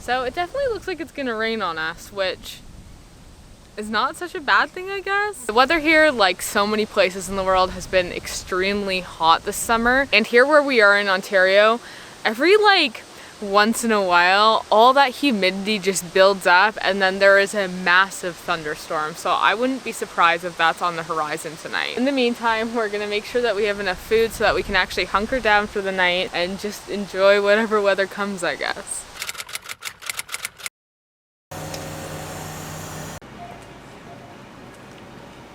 So it definitely looks like it's gonna rain on us, which is not such a bad thing, I guess. The weather here, like so many places in the world, has been extremely hot this summer. And here where we are in Ontario, every like once in a while, all that humidity just builds up and then there is a massive thunderstorm. So I wouldn't be surprised if that's on the horizon tonight. In the meantime, we're gonna make sure that we have enough food so that we can actually hunker down for the night and just enjoy whatever weather comes, I guess.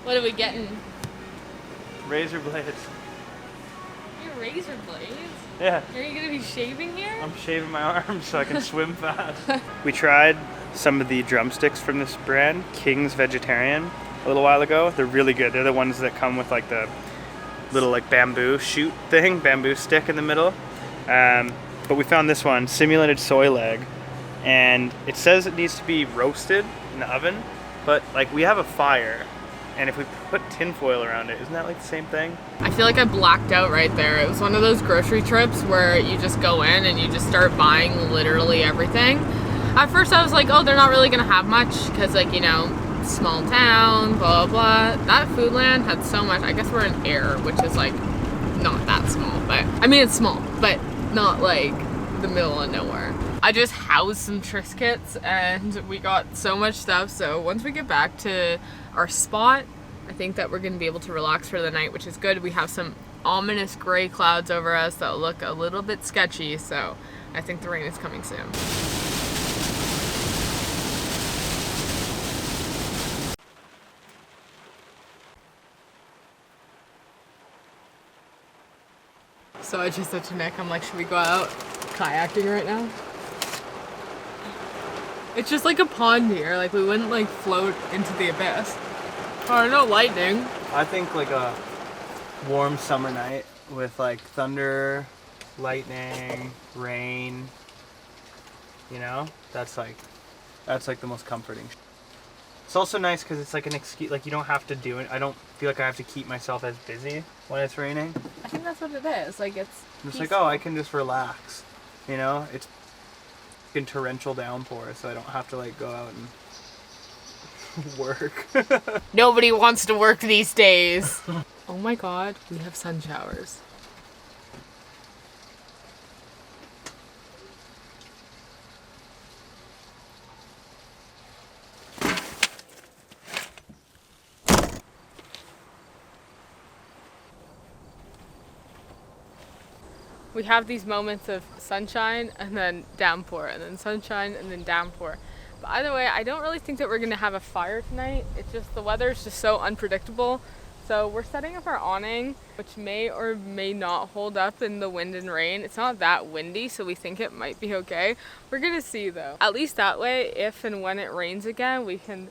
What are we getting? Razor blades. Your razor blades? Yeah. Are you gonna be shaving here? I'm shaving my arms so I can swim fast. We tried some of the drumsticks from this brand, King's Vegetarian, a little while ago. They're really good. They're the ones that come with like the little like bamboo shoot thing, bamboo stick in the middle. But we found this one, simulated soy leg, and it says it needs to be roasted in the oven, but like we have a fire. And if we put tin foil around it, isn't that like the same thing? I feel like I blacked out right there. It was one of those grocery trips where you just go in and you just start buying literally everything. At first I was like, oh, they're not really gonna have much because like, you know, small town, blah, blah, blah. That Foodland had so much. I guess we're in Air, which is like not that small, but I mean, it's small, but not like the middle of nowhere. I just housed some Triscuits and we got so much stuff. So once we get back to our spot, I think that we're gonna be able to relax for the night, which is good. We have some ominous gray clouds over us that look a little bit sketchy, so I think the rain is coming soon. So I just said to Nick, I'm like, should we go out kayaking right now? It's just like a pond here, like we wouldn't like float into the abyss. Oh, no lightning. I think like a warm summer night with like thunder, lightning, rain, you know, that's like the most comforting. It's also nice because it's like an excuse, like you don't have to do it. I don't feel like I have to keep myself as busy when it's raining. I think that's what it is. Like it's just like, oh, I can just relax, you know? It's in torrential downpour, so I don't have to like go out and work. Nobody wants to work these days. Oh my god, we have sun showers. We have these moments of sunshine and then downpour and then sunshine and then downpour. But either way, I don't really think that we're gonna have a fire tonight. It's just the weather is just so unpredictable. So we're setting up our awning, which may or may not hold up in the wind and rain. It's not that windy, so we think it might be okay. We're gonna see though. At least that way, if and when it rains again, we can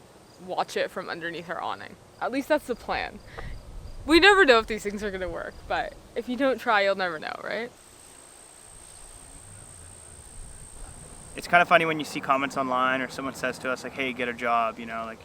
watch it from underneath our awning. At least that's the plan. We never know if these things are gonna work, but if you don't try, you'll never know, right? It's kind of funny when you see comments online or someone says to us like, hey, get a job, you know, like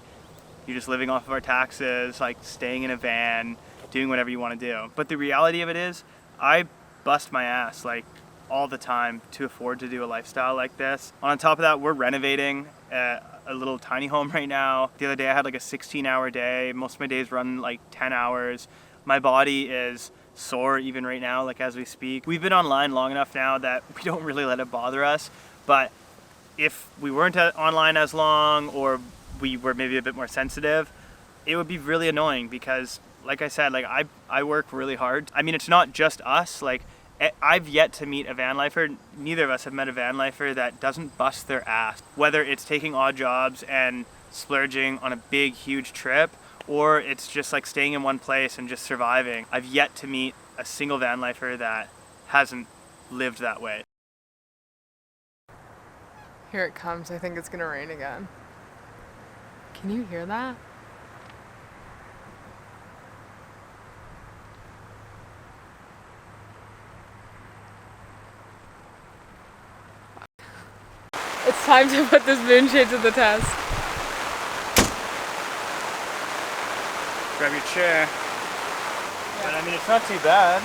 you're just living off of our taxes, like staying in a van, doing whatever you want to do. But the reality of it is I bust my ass like all the time to afford to do a lifestyle like this. On top of that, we're renovating a little tiny home right now. The other day I had like a 16-hour day. Most of my days run like 10 hours. My body is sore even right now, like as we speak. We've been online long enough now that we don't really let it bother us. But if we weren't online as long, or we were maybe a bit more sensitive, it would be really annoying because, like I said, like I work really hard. I mean, it's not just us. Like I've yet to meet a van lifer. Neither of us have met a van lifer that doesn't bust their ass. Whether it's taking odd jobs and splurging on a big, huge trip, or it's just like staying in one place and just surviving. I've yet to meet a single van lifer that hasn't lived that way. Here it comes. I think it's gonna rain again. Can you hear that? It's time to put this moonshade to the test. Grab your chair. But I mean, it's not too bad.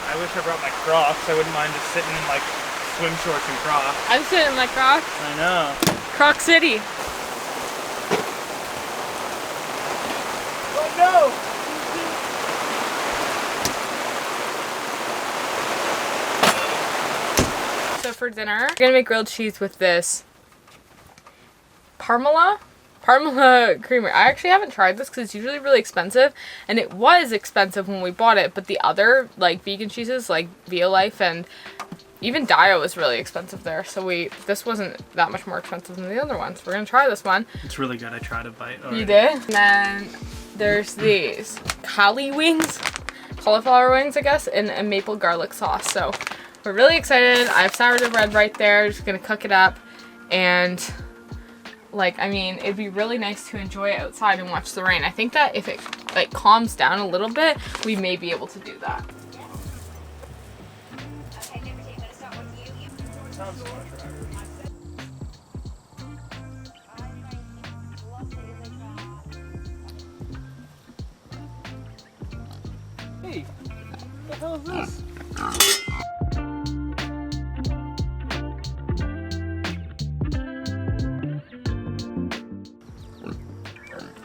I wish I brought my Crocs. I wouldn't mind just sitting in like swim shorts and Crocs. I'm sitting in my Crocs. I know. Croc City. Oh no! So for dinner, we're gonna make grilled cheese with this Parmala creamer. I actually haven't tried this because it's usually really expensive, and it was expensive when we bought it, but the other like vegan cheeses like Violife and even Dio was really expensive there, so this wasn't that much more expensive than the other ones. We're gonna try this one. It's really good. I tried a bite already. You did? And then there's these Cali wings, cauliflower wings I guess, in a maple garlic sauce. So we're really excited. I have sourdough bread right there. Just gonna cook it up, and like, I mean, it'd be really nice to enjoy it outside and watch the rain. I think that if it like calms down a little bit, we may be able to do that. Hey, what the hell is this?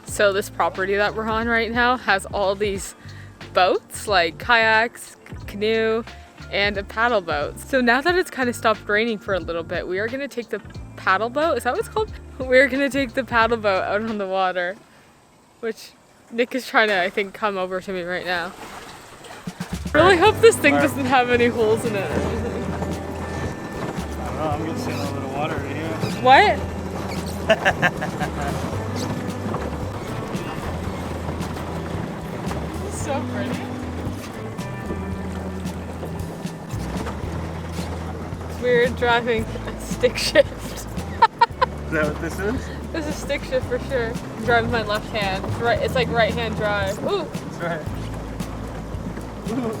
So this property that we're on right now has all these boats, like kayaks, canoe, and a paddle boat. So now that it's kind of stopped raining for a little bit, we are gonna take the paddle boat, is that what it's called? We're gonna take the paddle boat out on the water, which Nick is trying to, I think, come over to me right now. I really hope this thing doesn't have any holes in it or anything. I don't know, I'm gonna see a little bit of water right here. What? So pretty. We're driving a stick shift. Is that what this is? This is stick shift for sure. I'm driving my left hand. It's like right hand drive. Ooh. That's right. Ooh.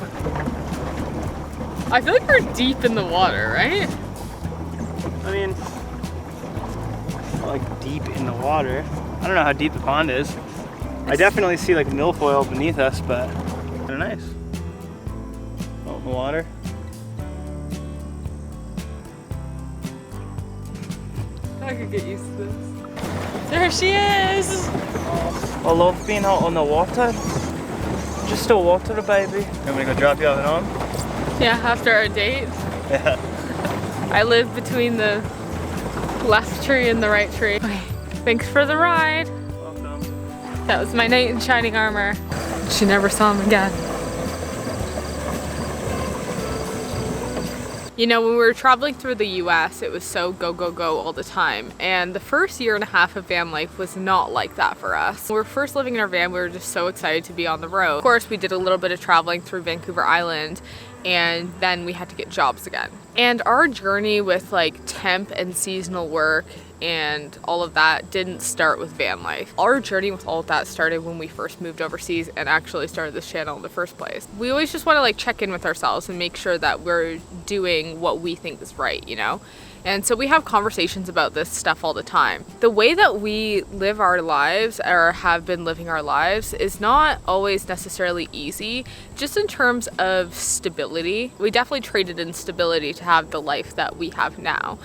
I feel like we're deep in the water, right? I mean, not like deep in the water. I don't know how deep the pond is. I definitely see like milfoil beneath us, but they're nice. Out in the water. I could get used to this. There she is! I love being out on the water. Just the water, baby. I'm gonna go drop you off at home? Yeah, after our date. Yeah. I live between the left tree and the right tree. Okay, thanks for the ride. Welcome. That was my knight in shining armor. She never saw him again. You know, when we were traveling through the US, it was so go, go, go all the time. And the first year and a half of van life was not like that for us. When we were first living in our van, we were just so excited to be on the road. Of course, we did a little bit of traveling through Vancouver Island, and then we had to get jobs again. And our journey with like temp and seasonal work and all of that didn't start with van life. Our journey with all of that started when we first moved overseas and actually started this channel in the first place. We always just want to like check in with ourselves and make sure that we're doing what we think is right, you know? And so we have conversations about this stuff all the time. The way that we live our lives or have been living our lives is not always necessarily easy, just in terms of stability. We definitely traded in stability to have the life that we have now.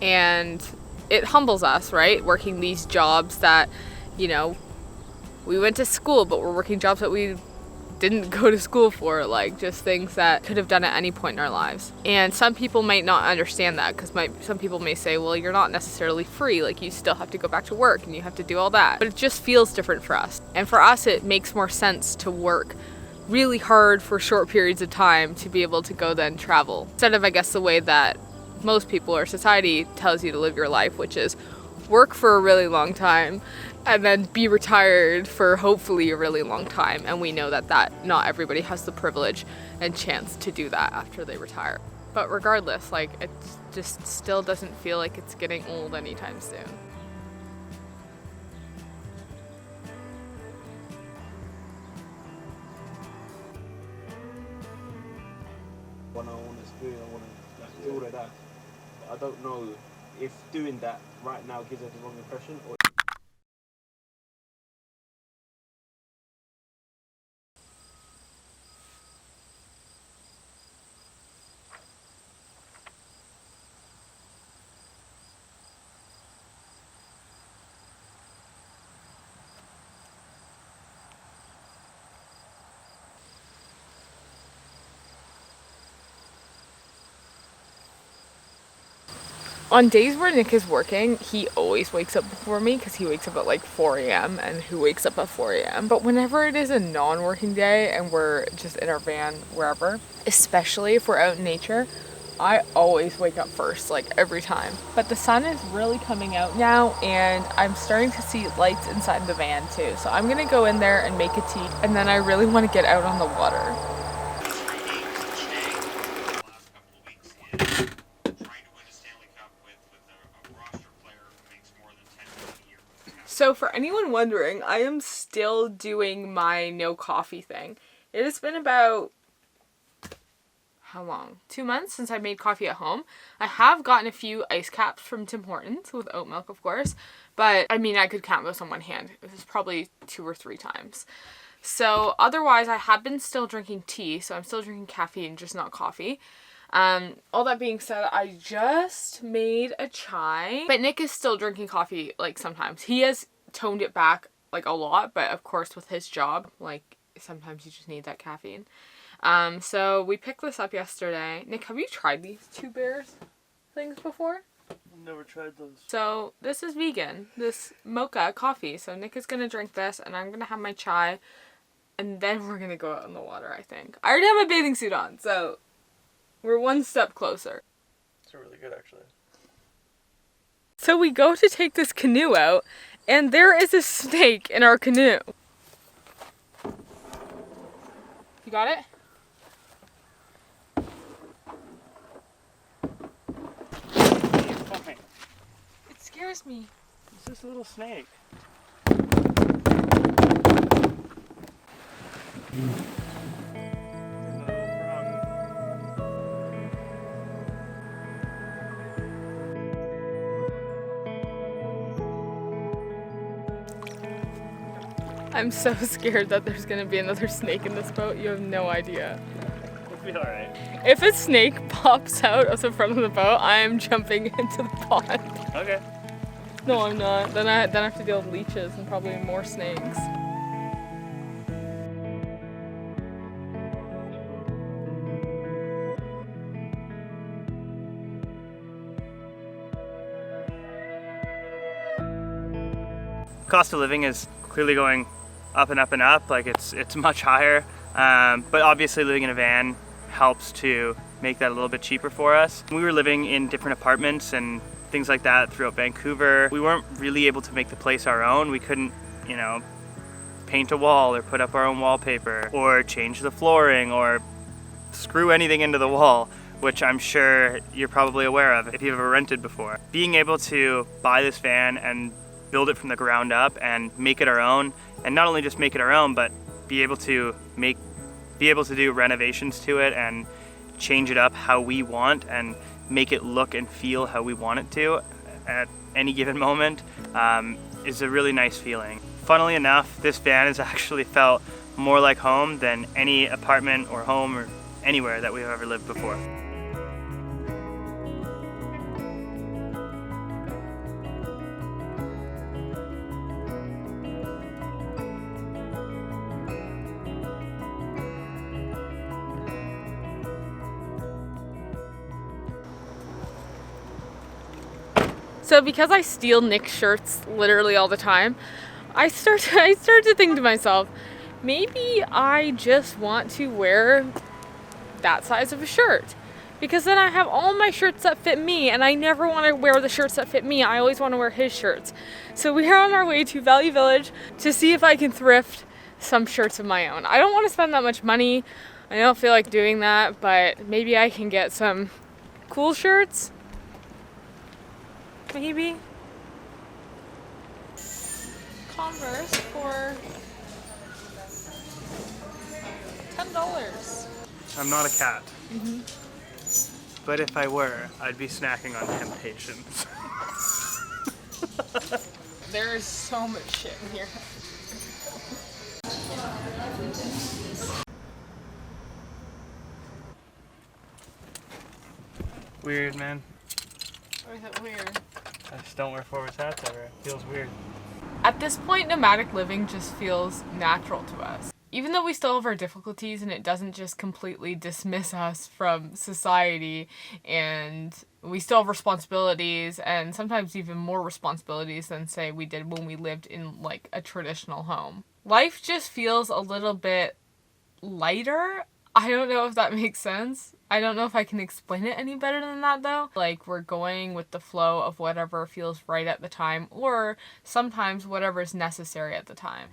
And it humbles us, right? Working these jobs that, you know, we went to school, but we're working jobs that we didn't go to school for, like just things that could have done at any point in our lives. And some people might not understand that because some people may say, well, you're not necessarily free, like you still have to go back to work and you have to do all that. But it just feels different for us. And for us, it makes more sense to work really hard for short periods of time to be able to go then travel. Instead of, I guess, the way that most people or society tells you to live your life, which is work for a really long time and then be retired for hopefully a really long time. And we know that not everybody has the privilege and chance to do that after they retire. But regardless, like, it just still doesn't feel like it's getting old anytime soon. What I want to do, I want to do all of that. But I don't know if doing that right now gives us the wrong impression or On days where Nick is working, he always wakes up before me because he wakes up at like 4 a.m. and who wakes up at 4 a.m. But whenever it is a non-working day and we're just in our van, wherever, especially if we're out in nature, I always wake up first, like every time. But the sun is really coming out now and I'm starting to see lights inside the van too. So I'm gonna go in there and make a tea, and then I really want to get out on the water. So for anyone wondering, I am still doing my no coffee thing. It has been about, how long? 2 months since I made coffee at home. I have gotten a few ice caps from Tim Hortons with oat milk, of course, but I mean, I could count those on one hand. It was probably 2 or 3 times. So otherwise, I have been still drinking tea, so I'm still drinking caffeine, just not coffee. All that being said, I just made a chai, but Nick is still drinking coffee, like, sometimes. He has toned it back, like, a lot, but of course with his job, like, sometimes you just need that caffeine. So we picked this up yesterday. Nick, have you tried these 2 Bears things before? Never tried those. So this is vegan, this mocha coffee. So Nick is gonna drink this and I'm gonna have my chai, and then we're gonna go out in the water, I think. I already have my bathing suit on, so we're one step closer. It's really good, actually. So we go to take this canoe out, and there is a snake in our canoe. You got it? It scares me. It's just a little snake. I'm so scared that there's gonna be another snake in this boat. You have no idea. We'll be alright. If a snake pops out of the front of the boat, I am jumping into the pond. Okay. No, I'm not. Then I have to deal with leeches and probably more snakes. Cost of living is clearly going up and up and up. Like it's much higher, but obviously living in a van helps to make that a little bit cheaper for us. We were living in different apartments and things like that throughout Vancouver. We weren't really able to make the place our own. We couldn't, you know, paint a wall or put up our own wallpaper or change the flooring or screw anything into the wall, which I'm sure you're probably aware of if you've ever rented before. Being able to buy this van and build it from the ground up and make it our own, and not only just make it our own, but be able to do renovations to it and change it up how we want and make it look and feel how we want it to at any given moment is a really nice feeling. Funnily enough, this van has actually felt more like home than any apartment or home or anywhere that we've ever lived before. So because I steal Nick's shirts literally all the time, I start to think to myself, maybe I just want to wear that size of a shirt. Because then I have all my shirts that fit me, and I never want to wear the shirts that fit me. I always want to wear his shirts. So we are on our way to Value Village to see if I can thrift some shirts of my own. I don't want to spend that much money. I don't feel like doing that, but maybe I can get some cool shirts. Maybe. Converse for $10. I'm not a cat. But if I were, I'd be snacking on Temptations. There is so much shit in here. Weird, man. Or is it weird? I just don't wear forward hats ever. It feels weird. At this point, nomadic living just feels natural to us. even though we still have our difficulties and it doesn't just completely dismiss us from society, and we still have responsibilities, and sometimes even more responsibilities than, say, we did when we lived in, like, a traditional home. Life just feels a little bit lighter. I don't know if that makes sense. I don't know if I can explain it any better than that, though. Like, we're going with the flow of whatever feels right at the time, or sometimes whatever is necessary at the time.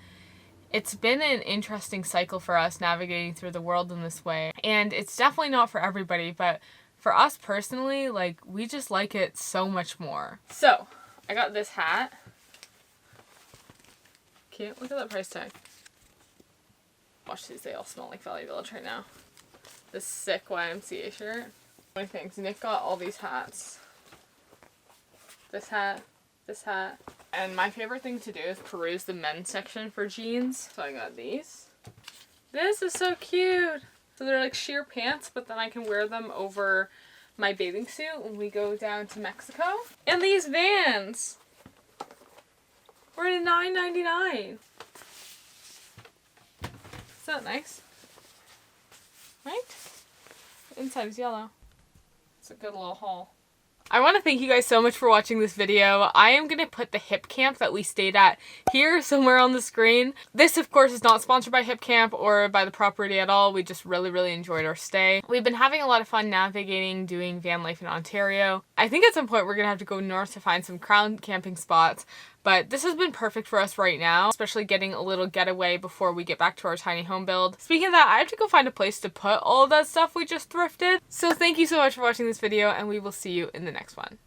It's been an interesting cycle for us navigating through the world in this way, and it's definitely not for everybody, but for us personally, like, we just like it so much more. So, I got this hat. Cute. Look at that price tag. Watch these, they all smell like Valley Village right now. This sick YMCA shirt. Funny things, Nick got all these hats. This hat, and my favorite thing to do is peruse the men's section for jeans. So I got these. This is so cute. So they're like sheer pants, but then I can wear them over my bathing suit when we go down to Mexico. And these Vans were $9.99. Is that nice? Right? The inside is yellow. It's a good little haul. I want to thank you guys so much for watching this video. I am going to put the HipCamp that we stayed at here somewhere on the screen. This, of course, is not sponsored by HipCamp or by the property at all. We just really enjoyed our stay. We've been having a lot of fun navigating, doing van life in Ontario. I think at some point we're going to have to go north to find some crown camping spots. But this has been perfect for us right now, especially getting a little getaway before we get back to our tiny home build. Speaking of that, I have to go find a place to put all of that stuff we just thrifted. So thank you so much for watching this video, and we will see you in the next one.